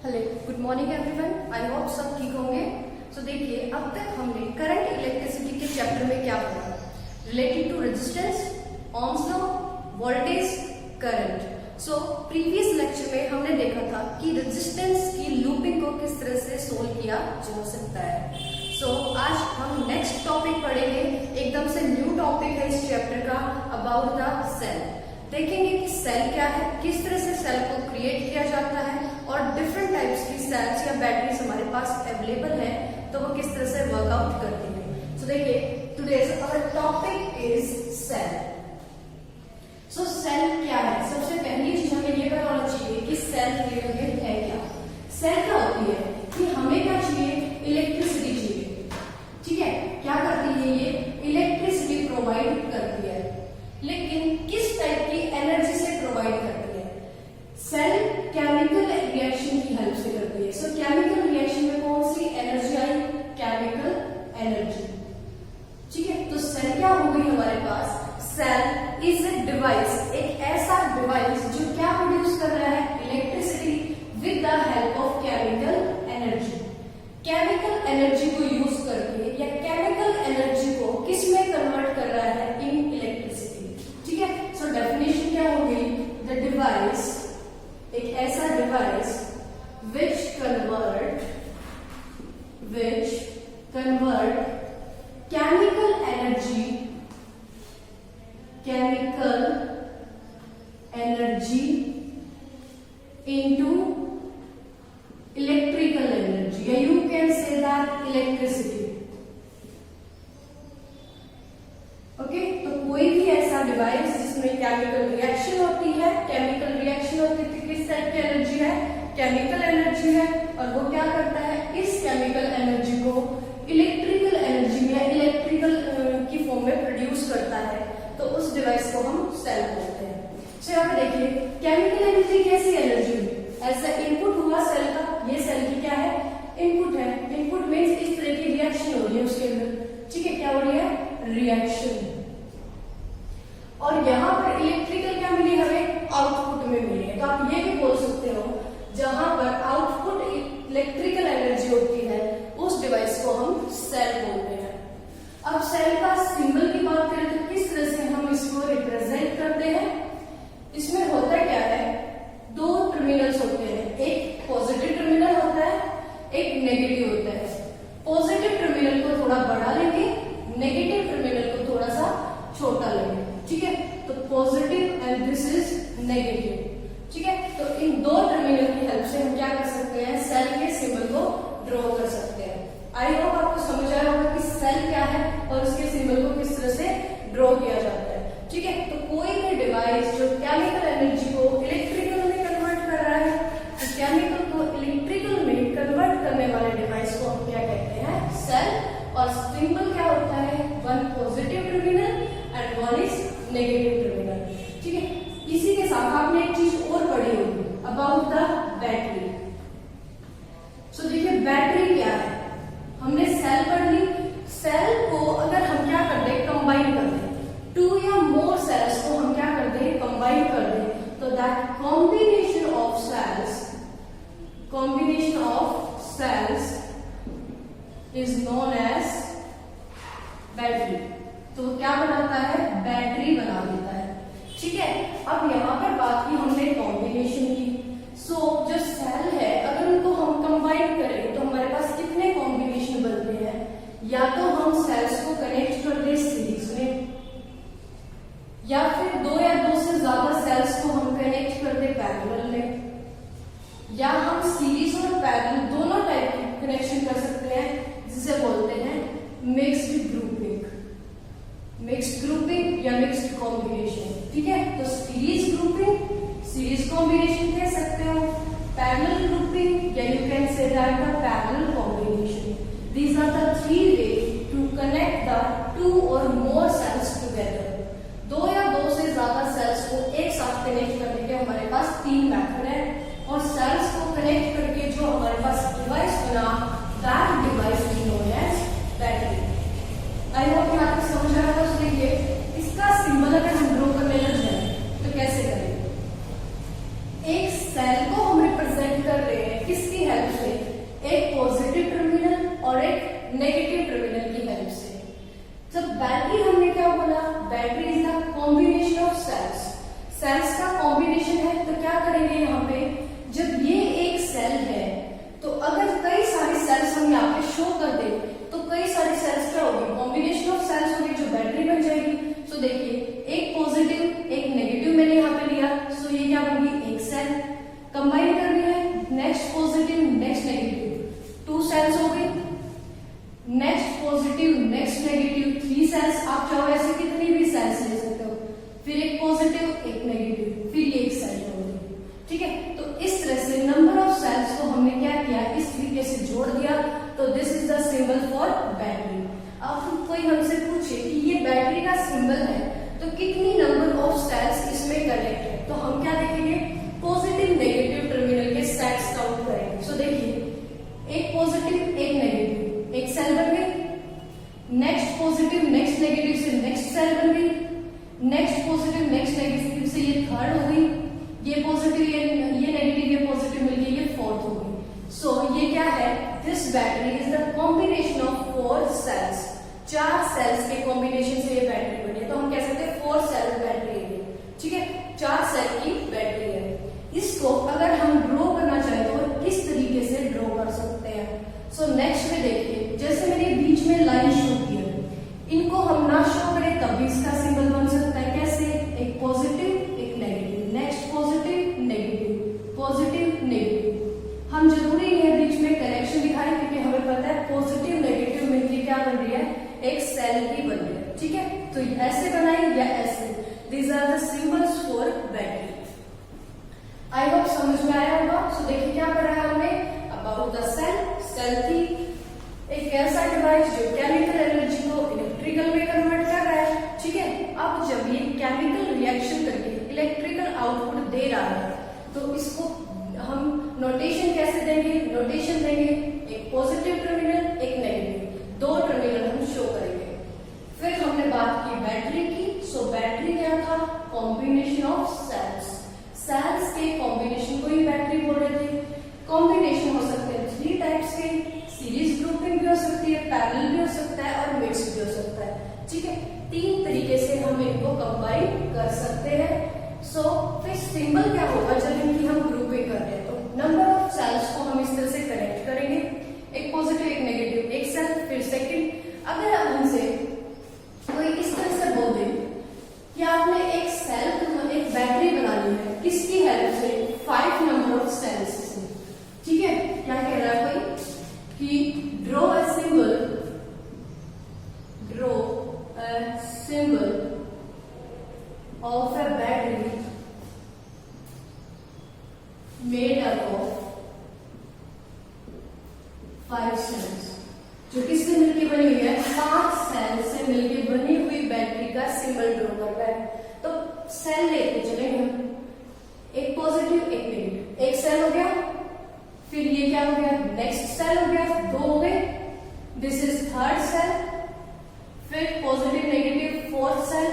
Hello, good morning everyone. I hope सब ठीक होंगे। सो देखिए, अब तक हमने करंट इलेक्ट्रिसिटी के चैप्टर में क्या पढ़ा related to resistance, Ohm's law, voltage, current. So previous lecture में हमने देखा था कि रेजिस्टेंस की लूपिंग को किस तरह से सोल्व किया जा सकता है। सो आज हम नेक्स्ट टॉपिक पढ़ेंगे, एकदम से न्यू टॉपिक है इस चैप्टर का, अबाउट द सेल। देखेंगे कि सेल क्या है, किस तरह से सेल को क्रिएट किया जाता है और डिफरेंट टाइप्स की सेल्स या बैटरीज हमारे पास अवेलेबल है, तो वो किस तरह से वर्कआउट करती है। सो देखिए, today's our topic is cell. So cell क्या है? सबसे पहली चीज हमें ये पता होना चाहिए कि सेल रिलेटेड है क्या। सेल क्या होती है कि हमें क्या चाहिए, इलेक्ट्रिसिटी चाहिए। ठीक है, क्या करती है ये, इलेक्ट्रिसिटी प्रोवाइड करती है, लेकिन किस टाइप की एनर्जी से प्रोवाइड करती है? सेल केमिकल रिएक्शन की हेल्प से करती है। सो केमिकल रिएक्शन में कौन सी एनर्जी आई? Chemical energy. ठीक है, तो सेल क्या हो गई हमारे पास? सेल इज ए डिवाइस, एक ऐसा डिवाइस जो क्या प्रोड्यूस कर रहा है, electricity with the help of chemical energy. Chemical energy को यूज करके या केमिकल एनर्जी को किस में कन्वर्ट कर रहा है? In electricity. ठीक है, सो डेफिनेशन क्या हो गई? द डिवाइस, एक ऐसा device which convert chemical energy into electrical energy, या you can say that electricity. Okay, तो कोई भी ऐसा डिवाइस जिसमें केमिकल रिएक्शन होती है, केमिकल रिएक्शन होती है किस टाइप की एनर्जी है? केमिकल एनर्जी है, और वो क्या करता है, इस केमिकल एनर्जी को इलेक्ट्रिकल एनर्जी में, इलेक्ट्रिकल की फॉर्म में प्रोड्यूस करता है, तो उस डिवाइस को हम सेल बोलते हैं। सो यहाँ पे देखिए, केमिकल एनर्जी कैसी एनर्जी हुई? ऐसा इनपुट हुआ सेल का, ये सेल की क्या है, इनपुट है। इनपुट मीन्स इस तरह की रिएक्शन हो रही है उसके अंदर। ठीक है, क्या हो रही है? रिएक्शन। और यहाँ पर इलेक्ट्रिकल क्या मिली हमें? आउटपुट में मिली है। तो आप ये भी बोल सकते हो, जहां पर आउटपुट इलेक्ट्रिकल एनर्जी होती है, उस डिवाइस को हम सेल बोलते हैं। अब सेल का सिंबल की बात करें तो किस तरह से हम इसको रिप्रेजेंट करते हैं? इसमें होता क्या है, दो टर्मिनल्स होते हैं, एक पॉजिटिव टर्मिनल होता है, एक नेगेटिव होता है। पॉजिटिव टर्मिनल को थोड़ा बड़ा लेंगे, नेगेटिव टर्मिनल को थोड़ा सा छोटा लेंगे। ठीक है, तो positive and this is negative. ठीक है, तो इन दो टर्मिनल की हेल्प से हम क्या कर सकते हैं, सेल के सिंबल को ड्रॉ कर सकते हैं। आई होप आपको समझ आया होगा कि सेल क्या है और उसके सिंबल को किस तरह से ड्रॉ किया जाता है। ठीक है, तो कोई भी डिवाइस जो केमिकल एनर्जी को इलेक्ट्रिकल में कन्वर्ट कर रहा है, तो केमिकल को इलेक्ट्रिकल में कन्वर्ट करने वाले डिवाइस को हम क्या कहते हैं? सेल। और सिंबल क्या होता है? One positive terminal and one is negative terminal. ठीक है, इसी के साथ आपने एक चीज और पढ़ी होगी अबाउट द बैटरी। सो देखिए, बैटरी क्या है? हमने सेल पढ़ ली। सेल को अगर हम क्या कर दें, कंबाइन कर दें, टू या मोर सेल्स को हम क्या कर दें, कंबाइन कर दें, तो that combination of cells is known as battery. तो क्या बनाता है? बैटरी बना देता है। ठीक है, अब यहाँ पर बात की हमने कॉम्बिनेशन की। सो जो सेल है, अगर उनको हम कंबाइन करें तो हमारे पास कितने कॉम्बिनेशन बनते हैं? या तो हम सेल्स को कनेक्ट कर दें सीरीज में, या फिर दो या दो से ज्यादा सेल्स को हम कनेक्ट कर दें पैरेलल में, या हम सीरीज और पैरेलल दोनों टाइप की कनेक्शन कर सकते हैं, जिसे बोलते हैं मिक्स्ड ग्रुपिंग या मिक्स्ड कॉम्बिनेशन। ठीक है, तो सीरीज ग्रुपिंग, सीरीज कॉम्बिनेशन कह सकते हो, पैरेलल ग्रुपिंग, या you can say that the parallel combination. These are the three way to connect the two or more sales together. दो या दो से ज्यादा सेल्स को एक साथ कनेक्ट करने के हमारे पास तीन मेथड है, और सेल्स को कनेक्ट करके जो हमारे पास डिवाइस बना, that device is known as battery. I hope यहाँ तक समझ आ रहा है। देखिए, इसका सिंबल अगर हम ड्रॉ करने लग जाए तो कैसे करेंगे? एक सेल को हम रिप्रेजेंट कर रहे हैं किसकी पॉजिटिव टर्मिनल और एक नेगेटिव टर्मिनल की हेल्प से। जब बैटरी हमने क्या बोला, battery is the combination of cells, cells का कॉम्बिनेशन है। तो क्या करेंगे यहाँ पे, जब ये एक सेल है तो अगर कई सारी सेल्स हम यहाँ पे शो कर दे तो कई सारी सेल्स क्या होगी, कॉम्बिनेशन ऑफ सेल्स होगी जो बैटरी बन जाएगी। सो देखिए एक पॉजिटिव एक नेगेटिव मैंने यहाँ पे लिया, सो ये क्या बन एक सेल कंबाइन करनी है, next positive next negative, 2 cells हो गई, next positive next negative 3 cells. आप चाहो ऐसे कितनी भी सेल्स ले सकते हो, फिर एक पॉजिटिव एक नेगेटिव, फिर ये एक सेल हो गई। ठीक है, तो इस तरह से नंबर ऑफ सेल्स को हमने क्या किया, इस तरीके से जोड़ दिया। तो this is the symbol for battery. अब कोई हमसे पूछे कि ये बैटरी का सिंबल है तो कितनी नंबर ऑफ सेल्स इसमें कनेक्ट है, तो हम क्या देखेंगे, पॉजिटिव नेगेटिव टर्मिनल के सेल्स काउंट करेंगे। सो देखिए एक पॉजिटिव एक नेगेटिव, एक सेल बन गई, नेक्स्ट पॉजिटिव नेक्स्ट नेगेटिव से नेक्स्ट सेल बन गई, नेक्स्ट पॉजिटिव नेक्स्ट नेगेटिव से ये थर्ड हो गई, ये पॉजिटिव ये नेगेटिव ये पॉजिटिव मिलके ये फोर्थ हो गई। सो ये क्या है, this battery is the combination of 4 cells, 4 cells के कॉम्बिनेशन से ये बैटरी बनी है। तो हम कह सकते हैं 4 सेल बैटरी है। ठीक है, 4 सेल की बैटरी है। इसको अगर हम ड्रॉ करना चाहें तो किस तरीके से ड्रॉ कर सकते हैं। सो नेक्स्ट में देखिए, जैसे मैंने बीच में लाइन शो की है, इनको हम ना शो करें तब भी इसका सिंबल बन सकता है। कैसे, एक पॉजिटिव एक negative, next positive negative positive negative. हम जरूरी नहीं है बीच में कनेक्शन दिखाएं क्योंकि हमें पता है पॉजिटिव नेगेटिव मिलकर क्या बन रही है, एक सेल की बन रही है। ठीक है, तो ऐसे बनाए या ऐसे, these are the symbols for battery. I hope समझ में आया होगा। सो देखिए क्या करा है हमने, अबाउट द सेल, सेल थी एक ऐसा डिवाइस जो केमिकल एनर्जी को इलेक्ट्रिकल में कन्वर्ट कर रहा है। ठीक है, अब जब ये केमिकल रिएक्शन करके इलेक्ट्रिकल आउटपुट दे रहा है तो इसको हम नोटेशन कैसे देंगे, नोटेशन देंगे एक पॉजिटिव टर्मिनल एक नेगेटिव, 2 टर्मिनल हम शो करेंगे। फिर हमने बात की बैटरी की। सो बैटरी क्या था, कॉम्बिनेशन ऑफ सेल्स, सेल्स के कॉम्बिनेशन को ही बैटरी बोल रहे थे। कॉम्बिनेशन हो सकते हैं 3 टाइप्स के, सीरीज ग्रुपिंग भी हो सकती है, पैरेलल भी हो सकता है और मिक्स भी हो सकता है। ठीक है, 3 तरीके से हम इनको कंबाइन कर सकते हैं। सो फिर सिंबल क्या होगा जब इनकी हम ग्रुपिंग कर रहे हैं, तो नंबर ऑफ सेल्स को हम इस तरह से कनेक्ट करेंगे, एक पॉजिटिव एक नेगेटिव, एक सेल फिर सेकंड। अगर अब हमसे कोई इस तरह से बोल दे कि आपने एक सेल एक बैटरी बनानी है, किसकी हेल्प से, 5 नंबर ऑफ सेल्स से। ठीक है, क्या कह रहा है कोई कि draw a symbol of a battery made up of 5 cells, जो किससे मिलके बनी हुई है, 5 सेल से मिलके बनी हुई बैटरी का सिंबल ड्रॉ कर रहा है। तो सेल लेते चलेंगे हम, एक पॉजिटिव एक नेगेटिव, एक सेल हो गया, फिर ये क्या हो गया, नेक्स्ट सेल हो गया, 2 हो गए, दिस इज थर्ड सेल, फिर positive negative 4th cell,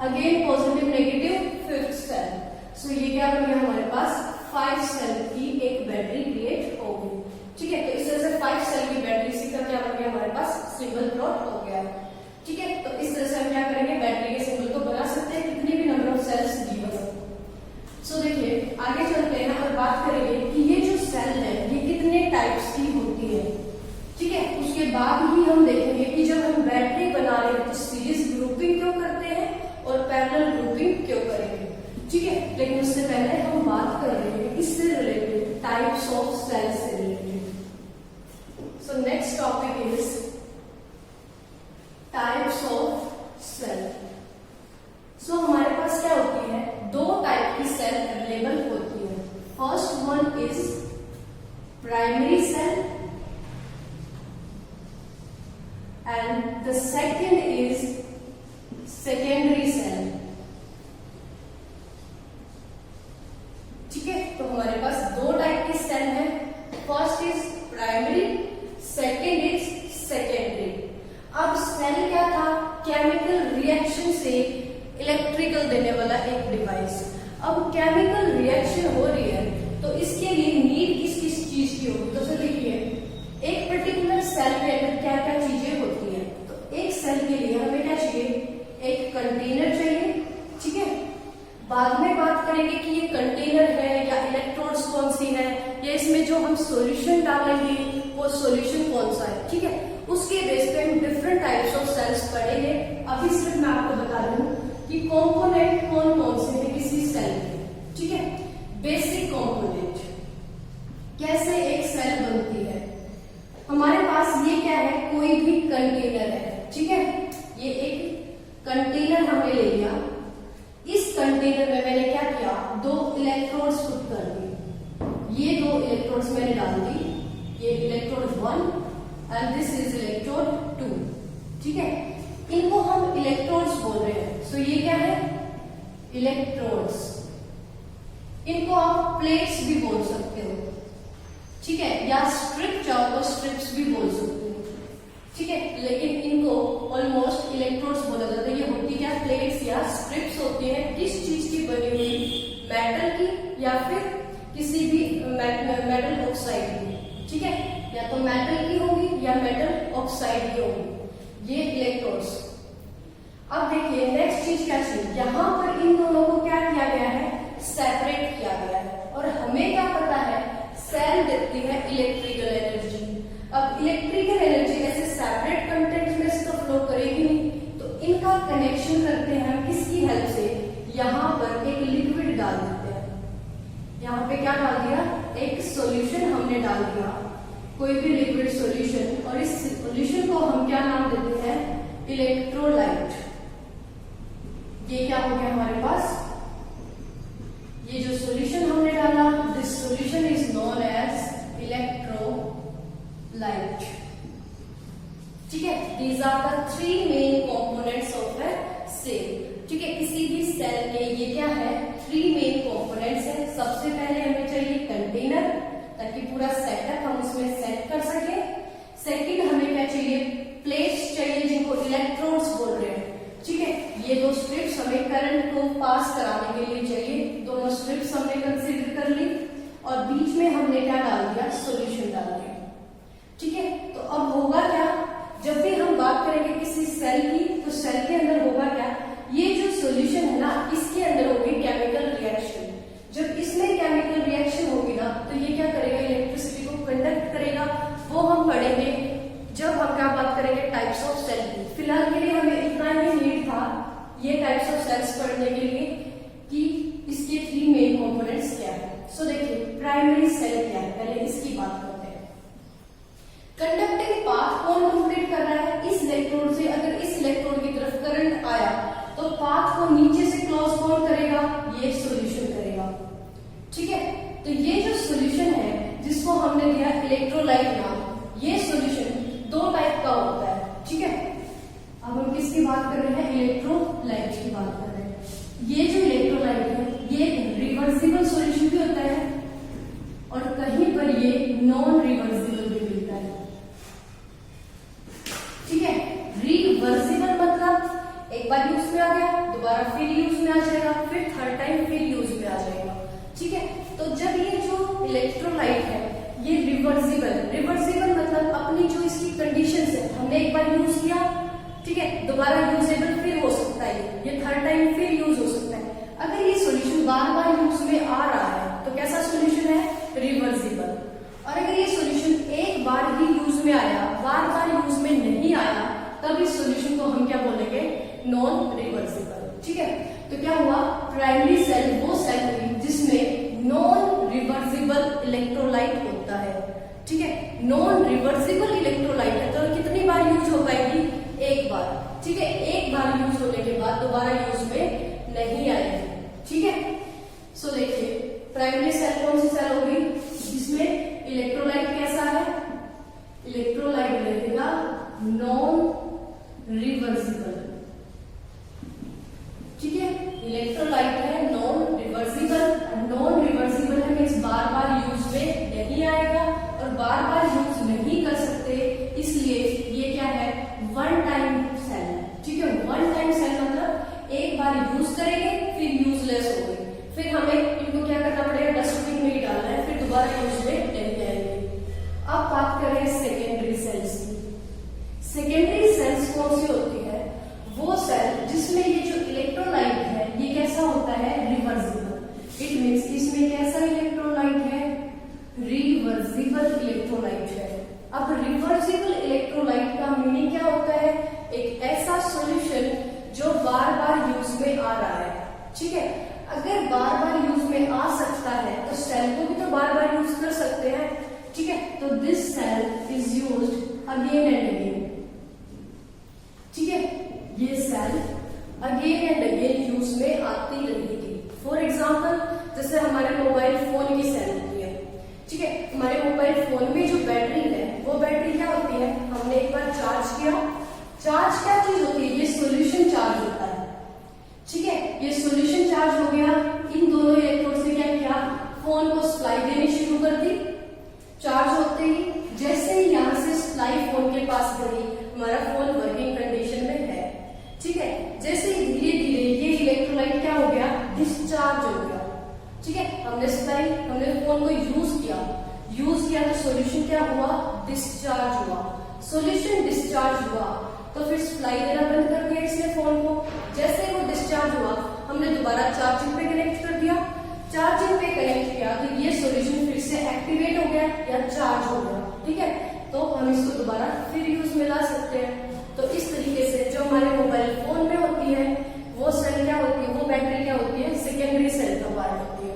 again positive negative 5th cell. So ये क्या बन गया हमारे पास, 5 सेल की एक बैटरी क्रिएट हो गई। ठीक है, तो इस तरह से 5 सेल की बैटरी सी का क्या बन गया हमारे पास, सिंबल प्लॉट हो गया। ठीक है, तो इस तरह से हम क्या करेंगे, बैटरी के सिंबल को बना सकते हैं, कितनी भी नंबर ऑफ सेल्स दी हो सकते। सो देखिए आगे चलते हैं और बात करेंगे कि ये जो सेल है ये कितने टाइप्स की होती है। ठीक है, उसके बाद ही हम देखेंगे कि जब हम बैटरी बना रहे हैं तो सीरीज ग्रुपिंग क्यों करते हैं और पैरेलल ग्रुपिंग क्यों करेंगे। ठीक है, लेकिन उससे पहले हम बात कर रहे हैं इससे रिलेटेड टाइप्स ऑफ सेल्स से related. So next topic is types of cell. So हमारे पास क्या होती है, 2 टाइप की सेल अवेलेबल होती है। First one is primary cell and the second is secondary cell। ठीक है, तो हमारे पास 2 टाइप की सेल है, first is primary, second is secondary. अब सेल क्या था, केमिकल रिएक्शन से इलेक्ट्रिकल देने वाला एक डिवाइस। अब केमिकल रिएक्शन हो रही है तो इसके लिए नीड किस किस चीज की होगी, तो देखिए या इसमें जो हम सॉल्यूशन डालेंगे वो सॉल्यूशन कौन सा है, ठीक है, उसके बेस पे हम डिफरेंट टाइप्स ऑफ सेल्स पढ़ेंगे। अभी सिर्फ मैं आपको बता दूं कि कंपोनेंट कौन कौन से हैं किसी सेल के, ठीक है। बेसिक कंपोनेंट, कैसे एक सेल बनती है। हमारे पास ये क्या है, कोई भी कंटेनर है, ठीक है, ये एक कंटेनर हमने ले लिया। इस कंटेनर में मैंने क्या किया, 2 इलेक्ट्रोड्स पुट कर दिए। ये 2 इलेक्ट्रोड्स मैंने डाल दी, ये electrode 1 and this is electrode 2, ठीक है। इनको हम इलेक्ट्रोड्स बोल रहे हैं। सो ये क्या है, इलेक्ट्रोड्स। इनको आप प्लेट्स भी बोल सकते हो, ठीक है, या स्ट्रिप चाहो तो स्ट्रिप्स भी बोल सकते हो, ठीक है, लेकिन इनको ऑलमोस्ट इलेक्ट्रोड्स बोला जाता है। ये होती क्या, प्लेट्स या स्ट्रिप्स होती है। किस चीज की बनी हुई, मेटल की या फिर किसी भी मेटल ऑक्साइड की, ठीक है, या तो मेटल की होगी या मेटल ऑक्साइड की होगी, ये इलेक्ट्रोड्स। अब देखिए नेक्स्ट चीज क्या चीज, यहां पर इन दोनों को क्या किया गया है, सेपरेट किया गया है। और हमें क्या पता है, सेल देती है इलेक्ट्रिकल एनर्जी। अब इलेक्ट्रिकल एनर्जी ऐसे सेपरेट कंटेंट में से तो फ्लो करेगी नहीं, तो इनका कनेक्शन करते हैं हम किसकी हेल्प से, यहाँ पर एक लिक्विड डाल देते हैं। यहाँ पे क्या डाल दिया, एक सॉल्यूशन हमने डाल दिया, कोई भी लिक्विड सॉल्यूशन, और इस सॉल्यूशन को हम क्या नाम देते हैं, इलेक्ट्रोलाइट। ये क्या हो गया हमारे पास, ये जो सॉल्यूशन हमने डाला, this solution is known as electrolyte, ठीक है। These are the 3 main components of a cell, ठीक है। किसी भी सेल के ये क्या है, 3 मेन कंपोनेंट्स है। सबसे पहले हमें चाहिए कंटेनर, ताकि पूरा सेटअप हम उसमें सेट कर सके। सेकंड हमें क्या चाहिए, प्लेट्स चाहिए जिनको इलेक्ट्रोड्स बोल रहे हैं, ठीक है। ये 2 स्ट्रिप्स हमें करंट को पास कराने के लिए चाहिए, दोनों स्ट्रिप्स हमने कंसीडर कर ली, और बीच में हमने क्या डाल दिया, सॉल्यूशन डाल दिया, ठीक है। तो अब होगा क्या, जब भी हम बात करेंगे किसी सेल की, तो सेल के अंदर होगा क्या, ये जो सॉल्यूशन है ना, इसके अंदर होगी केमिकल रिएक्शन। जब इसमें केमिकल रिएक्शन होगी ना, तो ये क्या करेगा, इलेक्ट्रिसिटी को कंडक्ट करेगा। वो हम पढ़ेंगे जब हम क्या बात करेंगे टाइप्स ऑफ सेल की। फिलहाल के लिए हमें इतना ही नीड था ये टाइप्स ऑफ सेल्स पढ़ने के लिए कि इसके 3 मेन कंपोनेंट्स क्या है। सो देखिए प्राइमरी सेल क्या है, पहले इसकी बात करते हैं। कंडक्टिंग पाथ कौन कंप्लीट कर रहा है, इस इलेक्ट्रोड से अगर इस इलेक्ट्रोड की तरफ करंट आया तो पाथ को नीचे से क्लोज कौन करेगा, ये सॉल्यूशन करेगा, ठीक है। तो ये जो सॉल्यूशन है जिसको हमने दिया इलेक्ट्रोलाइट नाम, ये सॉल्यूशन 2 टाइप का होता है, ठीक है। अब हम किसकी बात कर रहे हैं, इलेक्ट्रोलाइट की बात कर रहे हैं। ये जो इलेक्ट्रोलाइट है ये रिवर्सिबल सॉल्यूशन भी होता है, और कहीं पर ये नॉन रिवर्सिबल भी मिलता है, ठीक है। रिवर्सिबल मतलब एक बार यूज में आ गया, दोबारा फिर यूज में आ जाएगा, फिर थर्ड टाइम फिर यूज में आ जाएगा, ठीक है। तो जब ये जो इलेक्ट्रोलाइट है ये रिवर्सिबल मतलब अपनी जो इसकी कंडीशन है, हमने एक बार यूज किया, ठीक है, दोबारा यूजेबल फिर हो सकता है, ये थर्ड टाइम फिर यूज हो सकता है। अगर ये सॉल्यूशन बार बार यूज में आ रहा है तो कैसा सॉल्यूशन है, रिवर्सिबल। और अगर ये सॉल्यूशन एक बार ही यूज में आया, बार बार यूज में नहीं आया, तब इस सॉल्यूशन को हम क्या बोलेंगे, नॉन रिवर्सिबल, ठीक है। तो क्या हुआ, प्राइमरी सेल वो सेल हुई जिसमें नॉन रिवर्सिबल इलेक्ट्रोलाइट होता है, ठीक है। नॉन रिवर्सिबल इलेक्ट्रोलाइट है तो कितनी बार यूज हो पाएगी, एक बार, ठीक है। एक बार यूज होने के बाद दोबारा यूज में नहीं आएगी, ठीक है। सो देखिए प्राइमरी सेल कौन सी सेल होगी, जिसमें इलेक्ट्रोलाइट कैसा है, इलेक्ट्रोलाइट रहेगा नॉन रिवर्सिबल, ठीक है। इलेक्ट्रोलाइट है नॉन रिवर्सिबल, नॉन रिवर्सिबल है मींस बार बार यूज में नहीं आएगा, और बार बार यूज नहीं कर सकते, इसलिए ये क्या है, वन टाइम सेल, ठीक है। वन टाइम सेल मतलब एक बार यूज करेंगे फिर यूजलेस हो गई, फिर हमें इनको क्या करना पड़ेगा, डस्टबिन में ही डालना है, फिर दोबारा यूज में नहीं आएंगे। अब बात करें सेकेंडरी सेल्स की। सेकेंडरी सेल्स कौन सी होती है, वो सेल जिसमें ये जो इलेक्ट्रोलाइट है ये कैसा होता है, रिवर्सिबल। इट मीन्स इसमें कैसा इलेक्ट्रोलाइट है, रिवर्सिबल इलेक्ट्रोलाइट है। अब रिवर्सिबल इलेक्ट्रोलाइट का मीनिंग क्या होता है? एक ऐसा सॉल्यूशन जो बार बार यूज में आ रहा है। ठीक है, अगर बार बार यूज में आ सकता है तो सेल को भी तो बार बार यूज कर सकते हैं। ठीक है, तो this cell is used again and again. ठीक है, ये cell again and again use में आती रहेगी। फॉर एग्जाम्पल, जैसे हमारे मोबाइल फोन की सेल होती है। ठीक है, हमारे मोबाइल फोन में जो बैटरी है वो बैटरी क्या होती है? हमने एक बार चार्ज किया। चार्ज क्या चीज होती है? ये सॉल्यूशन चार्ज होता है। ठीक है, ये सॉल्यूशन चार्ज हो गया, इन दोनों इलेक्ट्रोड से क्या किया? फोन को सप्लाई देनी शुरू कर दी। चार्ज होते ही जैसे ही यहाँ से सप्लाई फोन के पास गई, हमारा फोन वर्किंग कंडीशन में है। ठीक है, जैसे ही धीरे धीरे ये इलेक्ट्रोलाइट क्या हो गया? डिस्चार्ज हो गया। ठीक है, हमने फोन को यूज किया तो सॉल्यूशन क्या हुआ? डिस्चार्ज हुआ। सॉल्यूशन डिस्चार्ज हुआ तो फिर सप्लाई देना बंद कर दिया इसने फोन को। जैसे ही वो डिस्चार्ज हुआ, हमने दोबारा चार्जिंग पे कनेक्ट कर दिया। चार्जिंग पे कनेक्ट किया तो ये सॉल्यूशन फिर से एक्टिवेट हो गया या चार्ज हो गया। ठीक है, तो हम इसको दोबारा फिर यूज में ला सकते हैं। तो इस तरीके से जो हमारे मोबाइल फोन में होती है वो सेल क्या होती है? वो बैटरी क्या होती है? सेकेंडरी सेल का पार्ट होती है।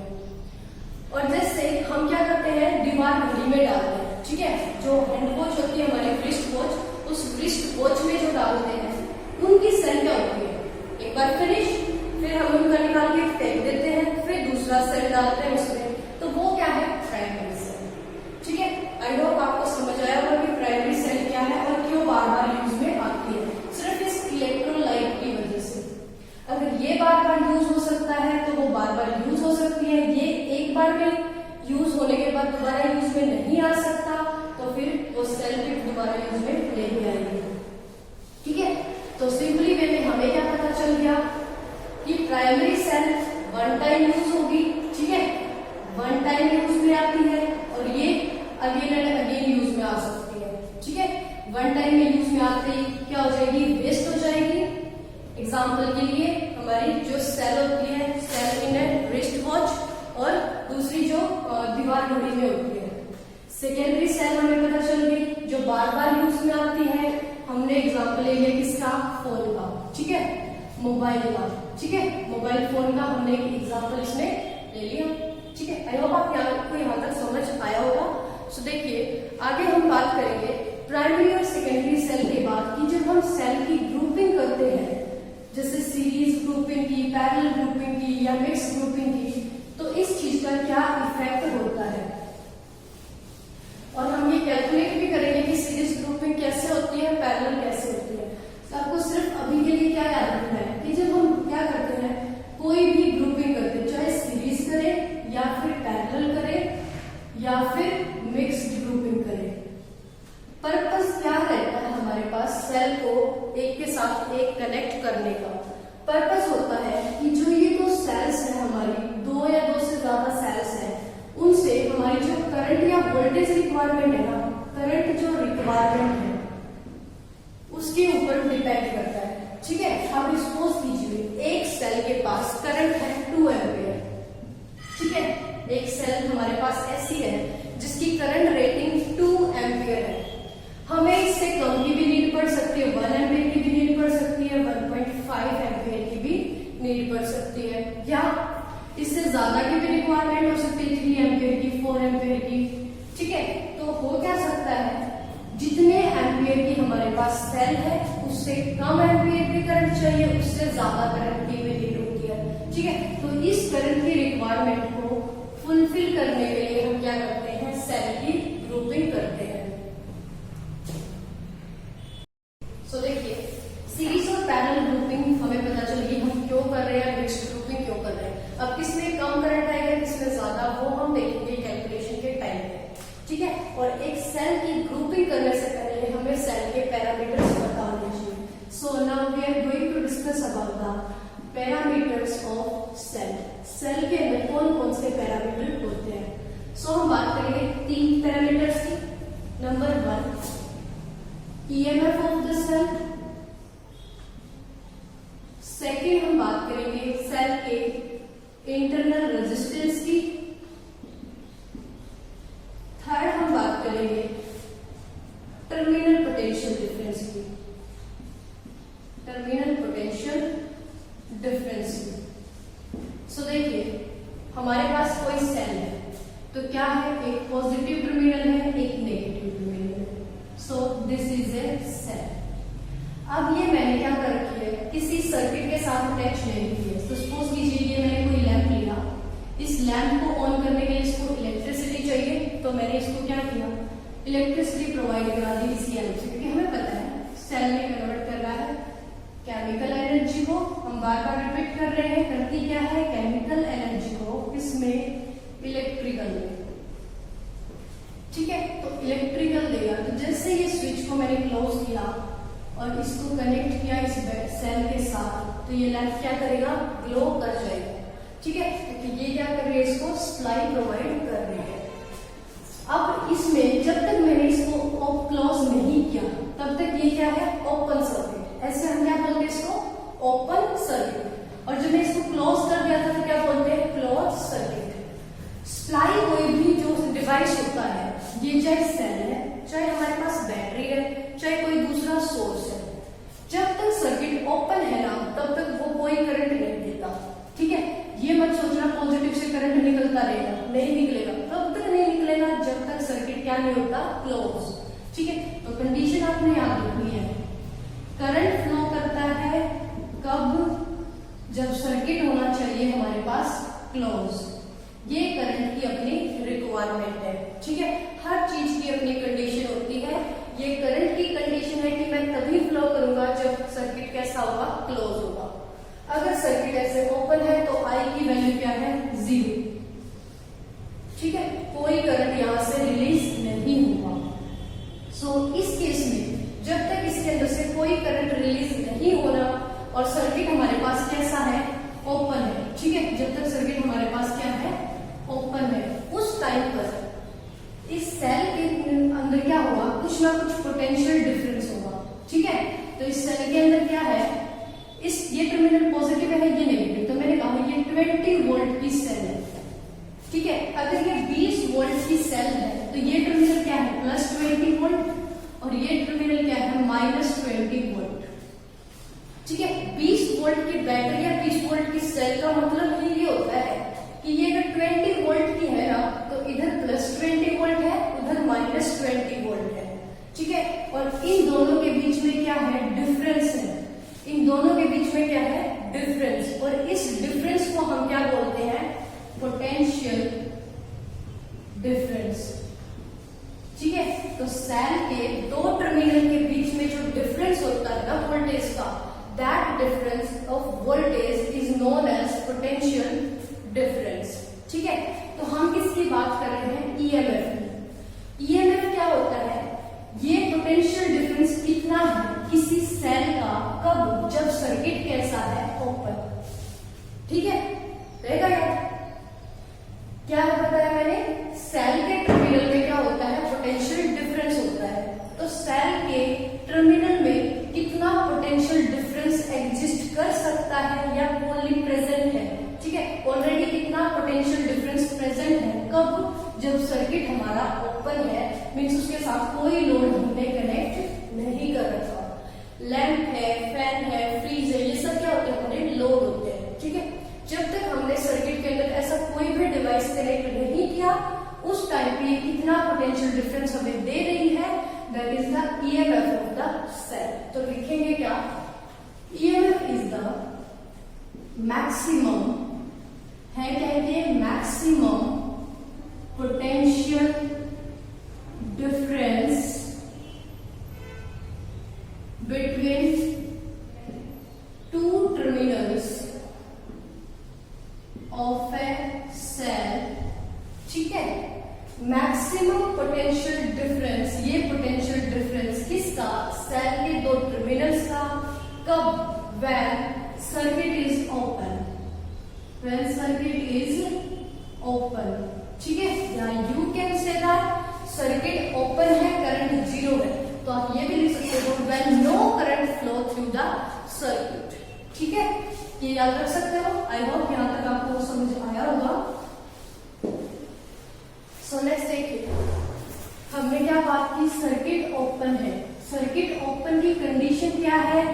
और जैसे हम क्या करते हैं? दीवार घड़ी में डालते हैं। ठीक है, जो हैंड वॉच होती है हमारी, रिस्ट वॉच, उस रिस्ट वॉच में जो डालते हैं उनकी सेल क्या होती है? एक बार फिनिश, फिर हम उनका निकाल के फेंक देते हैं, फिर दूसरा सेल डालते हैं उसमें, तो वो क्या है? Primary cell. ठीक है, आई होप आपको समझ आया होगा कि प्राइमरी सेल क्या है और क्यों बार बार यूज में आती है। सिर्फ इस इलेक्ट्रोलाइट की वजह से। अगर ये बार बार यूज हो सकता है तो वो बार बार यूज हो सकती है। ये एक बार में यूज होने के बाद दोबारा यूज में नहीं आ सकता, तो फिर वो सेल भी दोबारा यूज में नहीं आएगी। ठीक है, तो सिंपली वे में हमें क्या पता चल गया कि primary cell one time use होगी। ठीक है, वन टाइम यूज में आती है और ये अगेन एंड अगेन यूज में आ सकती है। ठीक है, वन टाइम में यूज में आते ही क्या हो जाएगी? वेस्ट हो जाएगी। एग्जाम्पल के लिए हमारी जो सेल होती है, सेल इन ए रिस्ट वॉच, और दूसरी जो दीवार घड़ी में होती है। सेकेंडरी सेल हमें पता चल गई जो बार बार यूज में आती है। हमने एग्जाम्पल ले लिया किसका? फोन का। ठीक है, मोबाइल का। ठीक है, मोबाइल फोन का हमने एक एग्जाम्पल इसमें ले लिया। ठीक है, आई होप आपको यहाँ तक समझ आया होगा। सो देखिए, आगे हम बात करेंगे प्राइमरी और सेकेंडरी सेल के बाद कि जब हम सेल की ग्रुपिंग करते हैं, जैसे सीरीज ग्रुपिंग की, पैरेलल ग्रुपिंग की या मिक्स ग्रुपिंग की, तो इस चीज का क्या इफेक्ट होता है। और हम ये कैलकुलेट भी करेंगे कि सीरीज ग्रुपिंग कैसे होती है, पैरेलल कैसे होती है। तो आपको सिर्फ अभी के लिए क्या याद रखना है कि जब हम क्या करते हैं, कोई भी ग्रुपिंग करते हैं, चाहे सीरीज करें या फिर पैरेलल करें या फिर मिक्स्ड ग्रुपिंग करें, पर्पस क्या रहता है हमारे पास? सेल को एक के साथ एक कनेक्ट करने का पर्पस होता है कि जो ये दो सेल्स है हमारी, दो या दो से ज्यादा सेल्स हैं, उनसे हमारी जो करंट या वोल्टेज रिक्वायरमेंट है ना, करंट जो रिक्वायरमेंट है उसके ऊपर डिपेंड करता है। ठीक है, अब सपोज कीजिए एक सेल के पास करंट है 2 एम्पियर। ठीक है, एक सेल हमारे पास ऐसी है जिसकी करंट रेटिंग 2 एम्पियर है। हमें इससे कम की भी नीड पड़ सकती है, 1 एम्पियर की भी नीड पड़ सकती है, 1.5 एम्पियर की भी नीड पड़ सकती है, या इससे ज्यादा की भी रिक्वायरमेंट हो सकती है, 3 एम्पियर की, 4 एम्पियर की। ठीक है, तो हो क्या सकता है, जितने एम्पियर की हमारे पास सेल है उससे कम एम्पियर की करंट चाहिए, उससे ज्यादा करंट की भी नीड होती है। ठीक है, तो इस करंट की रिक्वायरमेंट को फुलफिल करने के लिए हम क्या करते हैं? सेल की ग्रुपिंग करते हैं। सो देखिए, सीरीज और पैरेलल ग्रुपिंग हमें पता चल गई हम क्यों कर रहे हैं, मिक्स्ड ग्रुपिंग क्यों कर रहे हैं। अब किसमें कम करंट आएगा, किसमें ज्यादा, वो हम देखेंगे कैलकुलेशन के टाइम पे। ठीक है, और एक सेल की ग्रुपिंग करने से पहले हमें सेल के पैरामीटर्स पता होने चाहिए। So now we are going to discuss about the parameters of cell. Cell के अंदर कौन कौन से पैरामीटर होते हैं। सो हम बात करेंगे 3 पैरामीटर्स की। Number 1, EMF of the cell. Second हम बात करेंगे सेल के इंटरनल रेजिस्टेंस की। थर्ड हम तो क्या है, एक पॉजिटिव टर्मिनल है, एक नेगेटिव टर्मिनल है। So this is a cell. अब ये मैंने क्या कर रखी है, किसी सर्किट के साथ अटैच नहीं की है। तो सपोज कीजिए ये मैंने कोई लैंप लिया, इस लैंप को ऑन करने के लिए इसको इलेक्ट्रिसिटी चाहिए, तो मैंने इसको क्या किया, इलेक्ट्रिसिटी प्रोवाइड करा दी इसी लैंप से, क्योंकि हमें पता है सेल में कन्वर्ट कर रहा है केमिकल एनर्जी को। हम बार बार रिपीट कर रहे हैं, करती क्या है, केमिकल एनर्जी को इसमें इलेक्ट्रिकल में, ठीक है। तो इलेक्ट्रिकल देगा, तो जैसे ये स्विच को मैंने क्लोज किया और इसको कनेक्ट किया इस सेल के साथ, तो ये लैंप क्या करेगा, ग्लो कर जाएगा, ठीक है। तो ये क्या कर रही है, इसको सप्लाई प्रोवाइड कर रही है। अब इसमें जब तक मैंने इसको क्लोज नहीं किया तब तक ये क्या है, ओपन सर्किट। ऐसे हम क्या बोलते हैं इसको, ओपन सर्किट। और जब मैं इसको क्लोज कर दिया था तो क्या बोलते हैं, क्लोज सर्किट। सप्लाई कोई भी जो डिवाइस होता है, ये चाहे सेल है, चाहे हमारे पास बैटरी है, चाहे कोई दूसरा सोर्स है, जब तक सर्किट ओपन है ना तब तक वो कोई करंट नहीं देता, ठीक है। ये मत सोचना पॉजिटिव से करंट निकलता रहेगा, नहीं निकलेगा, तब तक नहीं निकलेगा जब तक सर्किट क्या नहीं होता, क्लोज, ठीक है। तो कंडीशन आपने याद रखनी है, करंट फ्लो करता है कब, जब सर्किट होना चाहिए हमारे पास क्लोज। ये करंट की अपनी रिक्वायरमेंट है, ठीक है। हर चीज की अपनी कंडीशन होती है। ये करंट की कंडीशन है कि मैं तभी फ्लो करूंगा जब सर्किट कैसा होगा, क्लोज होगा। अगर सर्किट ऐसे ओपन है तो आई की वैल्यू क्या है, 0, ठीक है, कोई करंट यहां से रिलीज नहीं हुआ। सो इस केस में जब तक इसके अंदर से कोई करंट रिलीज नहीं हो रहा और सर्किट हमारे पास कैसा है, ओपन है, ठीक है। जब तक सर्किट हमारे पास क्या है, ओपन है, उस टाइम पर इस सेल के अंदर क्या होगा, कुछ ना कुछ पोटेंशियल डिफरेंस होगा, ठीक है। तो इस सेल के अंदर क्या है, इस ये टर्मिनल पॉजिटिव है, ये नेगेटिव, तो मैंने कहा ये 20 वोल्ट की सेल है, ठीक है। अगर ये 20 वोल्ट की सेल है तो ये टर्मिनल क्या है, +20 वोल्ट, और ये टर्मिनल क्या है, -20 वोल्ट, ठीक है। 20 वोल्ट की बैटरी या 20 वोल्ट की सेल का मतलब ही ये होता है कि ये अगर 20 वोल्ट की है ना तो इधर +20 वोल्ट है, उधर -20 वोल्ट है, ठीक है। और इन दोनों के बीच में क्या है, डिफरेंस है। इन दोनों के बीच में क्या है, डिफरेंस, और इस डिफरेंस को हम क्या बोलते हैं, पोटेंशियल डिफरेंस, ठीक है। तो सेल के दो टर्मिनल के बीच में जो डिफरेंस होता है ना वोल्टेज का, that difference of voltage is known as potential difference, ठीक है। तो हम किसकी बात कर रहे हैं, ईएमएफ की। ईएमएफ क्या होता है, ये पोटेंशियल डिफरेंस कितना है किसी सेल का, कब, जब सर्किट कैसा है, ओपन, ठीक है। रहेगा याद, क्या बताया मैंने, सेल के टर्मिनल में क्या होता है, पोटेंशियल डिफरेंस होता है। तो सेल के टर्मिनल में कितना पोटेंशियल डिफरेंस एग्जिस्ट कर सकता है या ओनली प्रेजेंट है, ठीक है। ऑलरेडी कितना पोटेंशियल डिफरेंस प्रेजेंट है, कब, जब सर्किट हमारा ओपन है, मीन्स उसके साथ कोई लोड हमने कनेक्ट नहीं कर रखा। लैंप है, फैन है, फ्रीज है, ये सब क्या होते हैं, हमारे लोड होते हैं, ठीक है। जब तक हमने सर्किट के अंदर ऐसा कोई भी डिवाइस कनेक्ट नहीं किया, उस टाइम पे कितना पोटेंशियल डिफरेंस हमें दे रही है, that is the EMF of the cell. तो लिखेंगे क्या, ईएमएफ इज द मैक्सिमम, है क्या ये, maximum potential difference between two terminals of a cell, ठीक है। मैक्सिमम पोटेंशियल डिफरेंस, ये पोटेंशियल डिफरेंस किसका, सेल के दो टर्मिनल्स का, कब, when circuit is open, when circuit is open, ठीक है। या you can say that circuit open है, करंट 0 है, तो आप ये भी लिख सकते हो when no current flow through the circuit, ठीक है। ये याद रख सकते हो। आई होप यहां तक आपको समझ आया होगा। सो लेट्स टेक इट, हमने क्या बात की, सर्किट ओपन है, सर्किट ओपन की कंडीशन क्या है,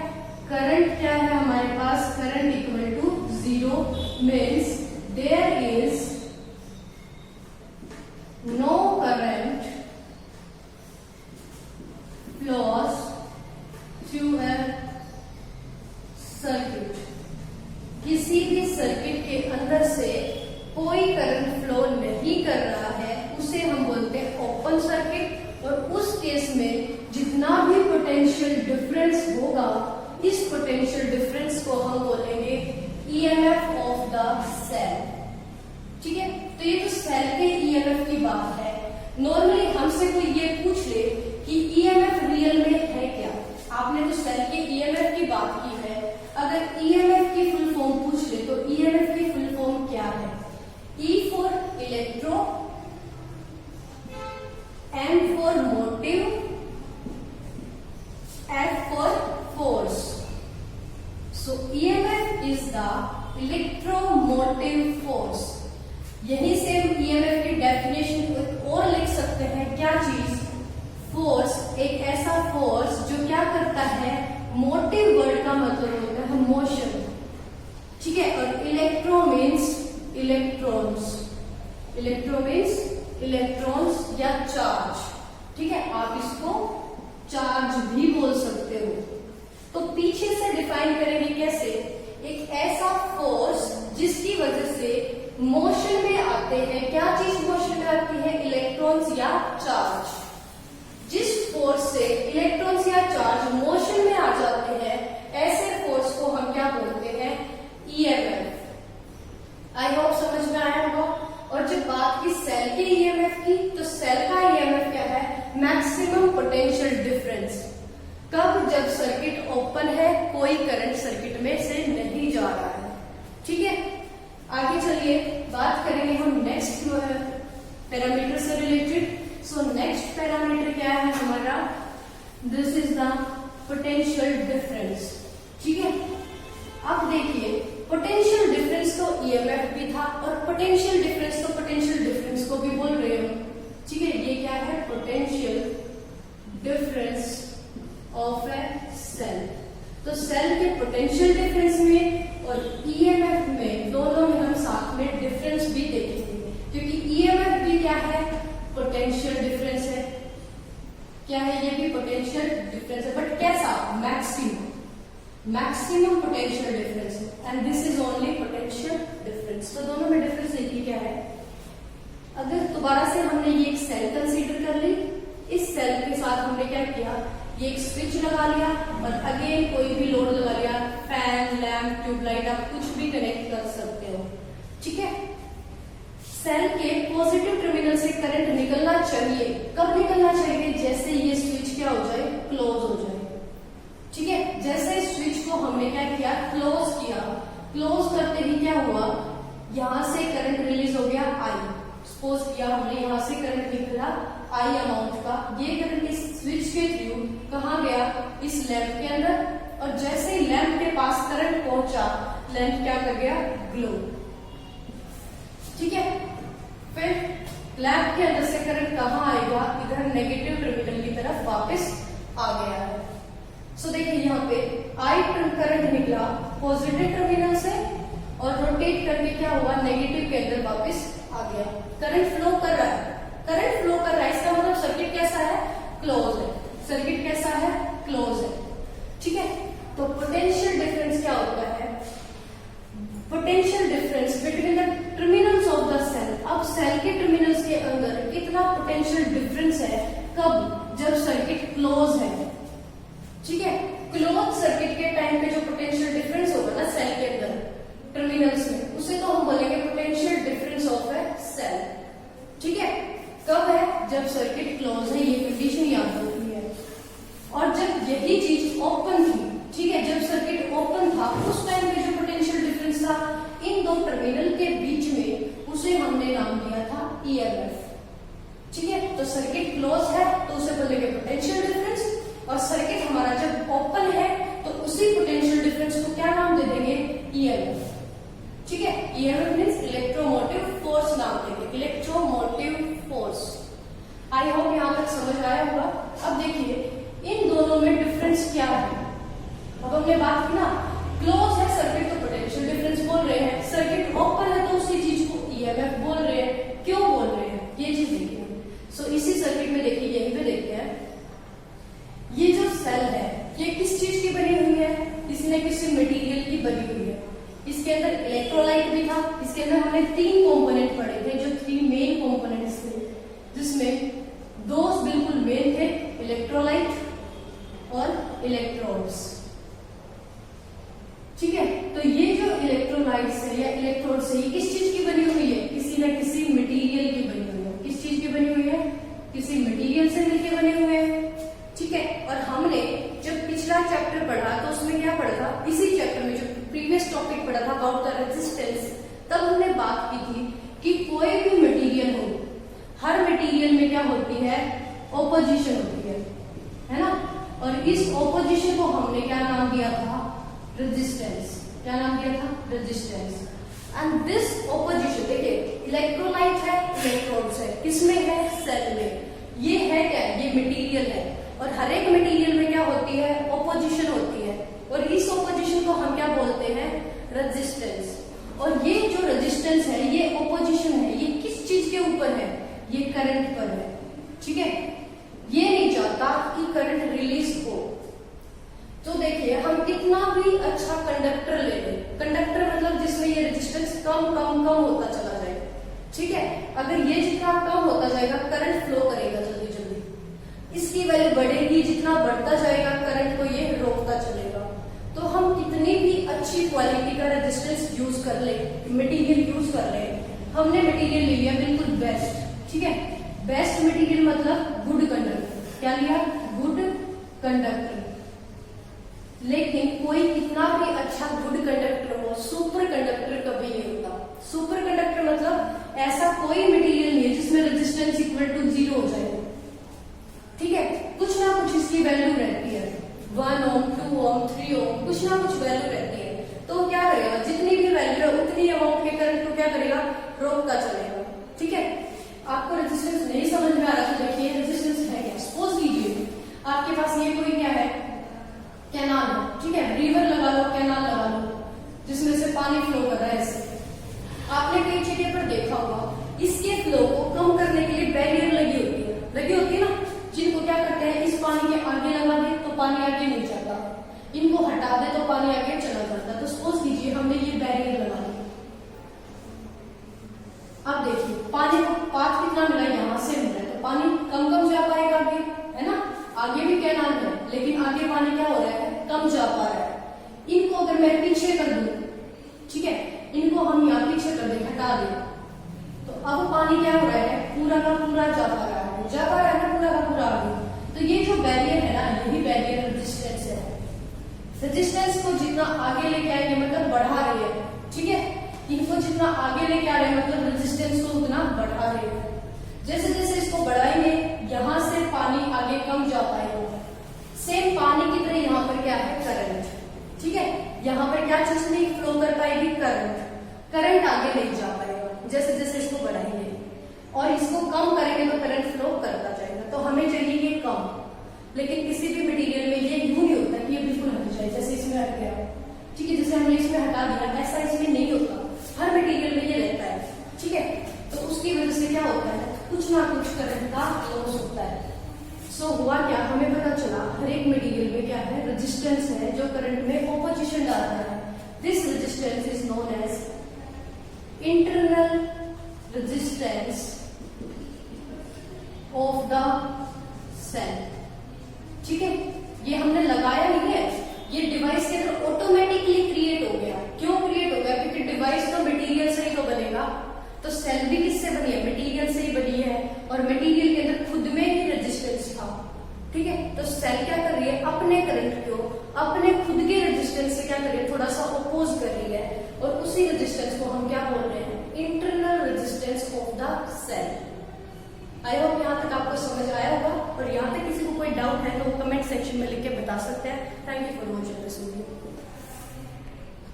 करंट क्या है हमारे पास, current equal to 0 means there is no current flows through a circuit, किसी भी सर्किट के अंदर से कोई करंट फ्लो नहीं कर रहा है उसे हम बोलते हैं ओपन सर्किट। और उस केस में जितना भी पोटेंशियल डिफरेंस होगा, इस पोटेंशियल डिफरेंस को हम बोलेंगे ईएमएफ ऑफ द सेल। ठीक है, तो ये तो सेल के ईएमएफ की बात है। नॉर्मली हमसे कोई ये पूछ ले कि ईएमएफ रियल में है क्या, आपने तो सेल के ईएमएफ की बात की है, अगर ईएमएफ की फुल फॉर्म पूछ ले तो ईएमएफ की फुल फॉर्म क्या है? E for electro, M for motive, F for force. So EMF is the electromotive force. यहीं से हम EMF की डेफिनेशन और लिख सकते हैं, क्या चीज? फोर्स, एक ऐसा फोर्स जो क्या करता है, मोटिव वर्ड का मतलब होता है मोशन। ठीक है, और electro means electrons, electro means electrons या चार्ज। ठीक है, आप इसको चार्ज भी बोल सकते हो। तो पीछे से डिफाइन करेंगे कैसे? एक ऐसा फोर्स जिसकी वजह से मोशन में आते हैं, क्या चीज मोशन में आती है? इलेक्ट्रॉन्स या चार्ज। जिस फोर्स से इलेक्ट्रॉन्स या चार्ज मोशन में आ जाते हैं, ऐसे फोर्स को हम क्या बोलते हैं? ईएमएफ। आई होप समझ में आया होगा। और जब बात की सेल के ईएमएफ की, तो सेल का ईएमएफ क्या है? Maximum potential difference. कब? जब सर्किट ओपन है, कोई करंट सर्किट में से नहीं जा रहा है। ठीक है, आगे चलिए बात करेंगे हम नेक्स्ट पैरामीटर से रिलेटेड। सो नेक्स्ट पैरामीटर क्या है हमारा? This is the potential difference. ठीक है, अब देखिए पोटेंशियल डिफरेंस तो ईएमएफ भी था, और पोटेंशियल डिफरेंस तो पोटेंशियल डिफरेंस को भी बोल रहे हो। ठीक है, ये क्या है? Potential difference of a cell. तो सेल के पोटेंशियल डिफरेंस में और ईएमएफ में, दोनों में हम साथ में डिफरेंस भी देखेंगे, क्योंकि ईएमएफ भी क्या है? पोटेंशियल डिफरेंस है। क्या है? ये भी पोटेंशियल डिफरेंस है, बट कैसा? मैक्सिमम, मैक्सिमम पोटेंशियल डिफरेंस है, and this is only potential difference. तो दोनों में डिफरेंस देखिए क्या है। अगर दोबारा से हमने ये एक सेल कंसीडर कर ली, इस सेल के साथ हमने क्या किया? ये एक स्विच लगा लिया, और अगेन कोई भी लोड लगा लिया, फैन, लैंप, ट्यूबलाइट, आप कुछ भी कनेक्ट कर सकते हो। ठीक है, सेल के पॉजिटिव टर्मिनल से करंट निकलना चाहिए। कब निकलना चाहिए? जैसे ये स्विच क्या हो जाए? क्लोज हो जाए। ठीक है, जैसे स्विच को हमने क्या किया? क्लोज किया। क्लोज करते ही क्या हुआ? यहां से करंट रिलीज हो गया I। सपोज किया हमने यहां से करंट निकला I अमाउंट का, ये करंट इस स्विच के थ्रू कहां गया? इस लैंप के अंदर, और जैसे ही लैंप के पास करंट पहुंचा, लैंप क्या कर गया? ग्लो। ठीक है, फिर लैंप के अंदर से करंट कहां आएगा? इधर नेगेटिव टर्मिनल की तरफ वापस आ गया है। सो देखिए यहाँ पे I करंट निकला पॉजिटिव टर्मिनल से, और रोटेट करके क्या हुआ? नेगेटिव के अंदर वापस आ गया। करंट फ्लो कर रहा है, करंट फ्लो कर रहा है, इसका मतलब सर्किट कैसा है? क्लोज है। सर्किट कैसा है? क्लोज है। ठीक है, तो पोटेंशियल डिफरेंस क्या होता है? Potential difference between the terminals of the cell. अब सेल के टर्मिनल्स के अंदर कितना पोटेंशियल डिफरेंस है? कब? जब सर्किट क्लोज है। ठीक है, क्लोज सर्किट के टाइम पे जो पोटेंशियल डिफरेंस होगा ना सेल के अंदर टर्मिनल्स में, उसे तो हम बोलेंगे potential difference of a cell. ठीक है, कब है? जब सर्किट क्लोज है, ये कंडीशन याद रखनी है। और जब यही चीज ओपन थी, ठीक है, जब सर्किट ओपन था, उस टाइम पे जो पोटेंशियल डिफरेंस था इन दो टर्मिनल के बीच में, उसे हमने नाम दिया था ईएमएफ। ठीक है, तो सर्किट क्लोज है तो उसे बोलेंगे पोटेंशियल डिफरेंस, और सर्किट हमारा जब ओपन है तो उसी पोटेंशियल डिफरेंस को क्या नाम दे देंगे? ईएमएफ। ठीक है, ईएमएफ मींस इलेक्ट्रोमोटिव फोर्स नाम देंगे, इलेक्ट्रोमोटिव फोर्स। आई होप यहां तक समझ आया होगा। अब देखिए इन दोनों में डिफरेंस क्या है। अब हमने बात की ना, क्लोज है सर्किट तो पोटेंशियल डिफरेंस बोल रहे हैं, सर्किट ओपन है तो उसी चीज को ईएमएफ बोल रहे हैं। क्यों बोल रहे हैं? ये चीज देखिए, इलेक्ट्रोलाइट भी था। इसके अंदर हमने 3 कंपोनेंट पढ़े थे, जो 3 मेन कंपोनेंट्स थे, जिसमें 2 बिल्कुल मेन थे, इलेक्ट्रोलाइट और इलेक्ट्रोड्स। ठीक है, तो ये जो इलेक्ट्रोलाइट्स है या इलेक्ट्रोड्स है, ये किस चीज की बनी हुई है? किसी न किसी मटेरियल की बनी हुई है। किस चीज की बनी हुई है? किसी मटेरियल से मिलकर बने हुए हैं। ठीक है, और हमने जब पिछला चैप्टर पढ़ा तो उसमें क्या पढ़ा था? इसी चैप्टर में जो प्रीवियस टॉपिक पढ़ा था अबाउट द रेजिस्टेंस, तब हमने बात की थी कि कोई भी मटेरियल हो, हर मटेरियल में क्या होती है? ऑपोजिशन होती है ना। और इस ऑपोजिशन को हमने क्या नाम दिया था? रेजिस्टेंस। क्या नाम दिया था? रेजिस्टेंस। एंड दिस ऑपोजिशन, देखिए इलेक्ट्रोलाइट है, इलेक्ट्रोड्स है, किसमें है? सेल में। ये है क्या? ये मटेरियल है, और हर एक मटेरियल में क्या होती है? ऑपोजिशन होती है, और इस ऑपोजिशन को हम क्या बोलते हैं? रेजिस्टेंस। और ये जो रेजिस्टेंस है, ये ऑपोजिशन है, ये किस चीज के ऊपर है? ये करंट पर है। ठीक है, ये नहीं चाहता कि करंट रिलीज हो। तो देखिए, हम कितना भी अच्छा कंडक्टर ले लें, कंडक्टर मतलब जिसमें ये रेजिस्टेंस कम कम कम होता चला जाए। ठीक है, अगर ये जितना कम होता जाएगा, करंट फ्लो करेगा जल्दी जल्दी, इसकी वैल्यू बढ़ेगी, जितना बढ़ता जाएगा करंट को ये रोकता चलेगा। तो हम कितनी भी अच्छी क्वालिटी का रेजिस्टेंस यूज कर ले, मटेरियल यूज कर ले, हमने मटेरियल ले लिया बिल्कुल बेस्ट। ठीक है, बेस्ट मटेरियल मतलब गुड कंडक्टर। क्या लिया? Good conductor. लेकिन कोई कितना भी अच्छा गुड कंडक्टर हो, सुपर कंडक्टर कभी नहीं होता। सुपर कंडक्टर मतलब ऐसा कोई मटेरियल नहीं है जिसमें रेजिस्टेंस इक्वल टू 0 हो जाए। ठीक है, कुछ ना कुछ इसकी वैल्यू रहती है, 1 ओम, 2 ओम, 3 ओम, कुछ ना कुछ वैल्यू रहती है। तो क्या करेगा? जितनी भी वैल्यू है उतनी अमाउंट के करंट को क्या करेगा? रोकता चलेगा। ठीक है, आपको रेजिस्टेंस नहीं समझ में आ रहा तो देखिए रेजिस्टेंस है क्या। सपोज कीजिए आपके पास ये कोई क्या है? कैनाल है। ठीक है, रिवर लगा लो, कैनाल लगा लो, जिसमें से पानी फ्लो कर रहा है। ऐसे आपने कई जगह पर देखा होगा, इसके फ्लो को कम करने के लिए बैरियर लगी होती है ना, जिनको क्या करते हैं? इस पानी के आगे लगा दे तो पानी आगे नहीं जाता, इनको हटा दे तो पानी आगे चला जाता। तो सपोज कीजिए हमने ये बैरियर लगा दिया। अब देखिए पानी को पाथ कितना मिला? यहाँ से मिला है, तो पानी कम कम जा पाएगा आगे, है ना। आगे भी कैनाल है, लेकिन आगे पानी क्या हो रहा है? कम जा पा रहा है। इनको अगर मैं पीछे कर दूं, ठीक है, इनको हम यहाँ पीछे कर दें, हटा दें, तो अब पानी क्या हो रहा है? पूरा का पूरा जा पा रहा है ना, पूरा का पूरा आगे। तो ये जो बैरियर है ना, यही बैरियर रेजिस्टेंस है। रेजिस्टेंस को जितना आगे लेके आएंगे मतलब बढ़ा रही है। ठीक है, इनको जितना आगे लेके आ रहे हैं मतलब रेजिस्टेंस को उतना बढ़ा रहे हैं। जैसे जैसे इसको बढ़ाएंगे, यहाँ से पानी आगे कम जा पाएगा। सेम पानी की तरह यहाँ पर क्या है? करंट। ठीक है, यहाँ पर क्या चीज नहीं फ्लो कर पाएगी? करंट आगे नहीं जा पाएगा जैसे जैसे इसको बढ़ाएंगे, और इसको कम करेंगे तो करंट फ्लो करता जाएगा। तो हमें चाहिए ये कम, लेकिन किसी भी मटेरियल में ये यूं नहीं होता कि ये बिल्कुल हट जाए, जैसे इसमें हट गया। ठीक है, जैसे हमने इसमें हटा दिया, ऐसा इसमें नहीं होता, हर मटेरियल में ये रहता है। ठीक है, तो उसकी वजह से क्या होता है? कुछ ना कुछ करंट का लॉस होता है। सो हुआ क्या? हमें पता चला हर एक मटेरियल में क्या है? रेजिस्टेंस है, जो करंट में ऑपोजिशन डालता है। This resistance is known as internal resistance of the cell. ठीक है, ये हमने लगाया नहीं है, ये डिवाइस के अंदर ऑटोमेटिकली क्रिएट हो गया। क्यों क्रिएट हो गया? क्योंकि डिवाइस तो मटेरियल से ही तो बनेगा, तो सेल भी किससे बनी है? मटेरियल से ही बनी है, और मटेरियल के अंदर खुद में ही रेजिस्टेंस था। ठीक है, तो सेल क्या कर रही है? अपने करंट को अपने खुद के रेजिस्टेंस से क्या कर रही है? थोड़ा सा अपोज कर रही है, और उसी रेजिस्टेंस को हम क्या बोल रहे हैं? Internal resistance of the cell. I hope यहाँ तक आपको समझ आया होगा, और यहाँ तक किसी को कोई डाउट है तो वो कमेंट सेक्शन में लिख के बता सकते हैं। Thank you for watching this video.